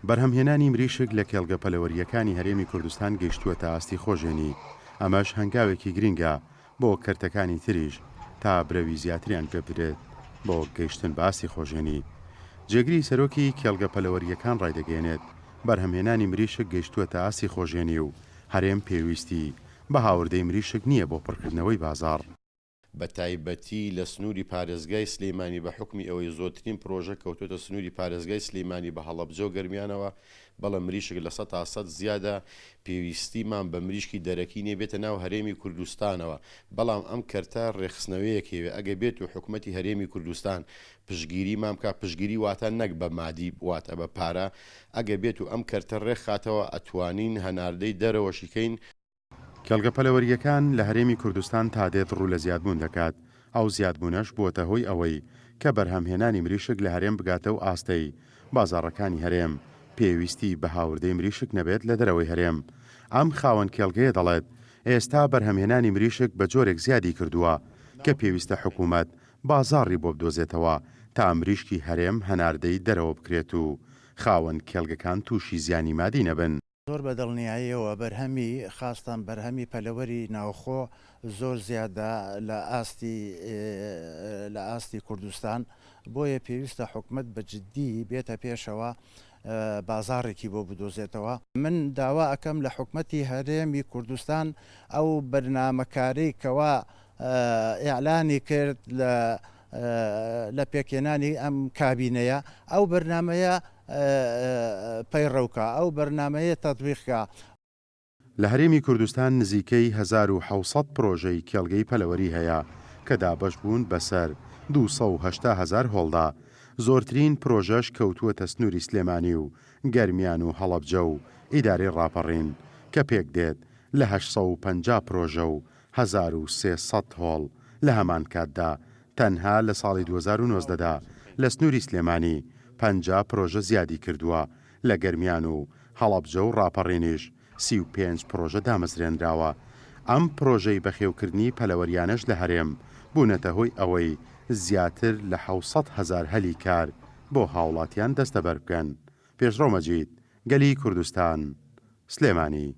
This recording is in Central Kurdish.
بەرهەمهێنانی مریشک لە کێڵگە پەلەوەریەکانی هەرێمی کوردستان گەیشتووەتە ئاستی خۆشێنی. ئەمەش هەنگاوێکی گرینگە بۆ کەرتەکانی تریش تا برەوی زیاتریان پێ بدرێت بۆ گەیشتن بە ئاستی خۆشێنی. جێگری سەرۆکی کێڵگە پەلەوەریەکان ڕایدەگەێنێت بەرهەمهێنانی مریشک گەیشتووەتە ئاستی خۆشێنی و هەرێم پێویستی بە هاوردەی مریشک نییە بۆ پڕکردنەوەی بازاڕ. بە تایبەتی لە سنووری پارێزگای سلەیمانی بە حکمی ئەوەی زۆرترین پرۆژە کەوتوێتە سنووری پارێزگای سلەیمانی بە هەڵەبجە و گەرمیانەوە، بەڵام مریشک لە 100% زیادە پێویستیمان بە مریشکی دەرەکی نێبێتە ناو هەرێمی کوردستانەوە. بەڵام ئەم کەرتە ڕێخستنەوەیەکێوێ ئەگە بێت و حکوومەتی هەرێمی کوردستان پشگیری مامکە، پشگیری واتە نەک بە مادی واتە بە پارە، ئەگە بێت و ئەم کەرتە ڕێکخاتەوە ئەتوانین هەناردەی دەرەوەشیکەین. کێڵگە پەلەوەریەکان لە هەرێمی کوردستان تا دێت ڕوو لە زیادبوون دەکات. ئەو زیادبوونەش بووەتە هۆی ئەوەی کە بەرهەمهێنانی مریشک لە هەرێم بگاتە و ئاستەی بازاڕەکانی هەرێم پێویستی بە هاوردەی مریشک نەبێت لە دەرەوەی هەرێم. ئەم خاوەن کێڵگەیە دەڵێت ئێستا بەرهەمهێنانی مریشک بە جۆرێک زیادی کردووە کە پێویستە حکوومەت بازاڕی بۆ بدۆزێتەوە تا مریشکی هەرێم هەناردەی دەرەوە بکرێت و خاوەن کێڵگەکان تووشی زیانی مادی نەبن. زۆر بە دڵنیاییەوە بەرهەمی خاستان بەرهەمی پەلەوەری ناوخۆ زۆر زیادە لە ئاستی کوردستان، بۆیە پێویستە حکومەت بە جددی بێتە پێشەوە بازاڕێکی بۆ بدۆزێتەوە. من داوا ئەەکەم لە حکومەتی هەرێمی کوردستان ئەو بەرنامەکارەی کەوا ئیعلانی کرد لە پێکێنانی ئەم کابینەیە، ئەو بەرنامەیە پەیڕەوکە، ئەو بەرنامەیە تەطبیقکە. لە هەرێمی کوردستان نزیکەی 1700 پرۆژەی کێڵگەی پەلەوەری هەیە کە دابەش بوون بەسەر 280,000 هۆڵدا. زۆرترین پرۆژەش کەوتووەتە سنووری سلێمانی و گەرمیان و هەڵەبجە و ئیداری ڕاپەڕین کە پێک دێت لە 850 پرۆژە و 1300 هۆڵ. لە هەمان کاتدا تەنها لە ساڵی 2019دا لە سنووری سلێمانی 50 پرۆژە زیادی کردووە. لە گەرمیان و هەڵەبجە و ڕاپەڕێنیش 35 پرۆژە دامەزرێنراوە. ئەم پرۆژەی بەخێوکردنی پەلەوەریانش لە هەرێم بوونەتە هۆی ئەوەی زیاتر لە 700,000 هەلی کار بۆ هاوڵاتیان دەستەبەر بکەن. پێشڕۆ مەجید، گەلی کوردستان، سلێمانی.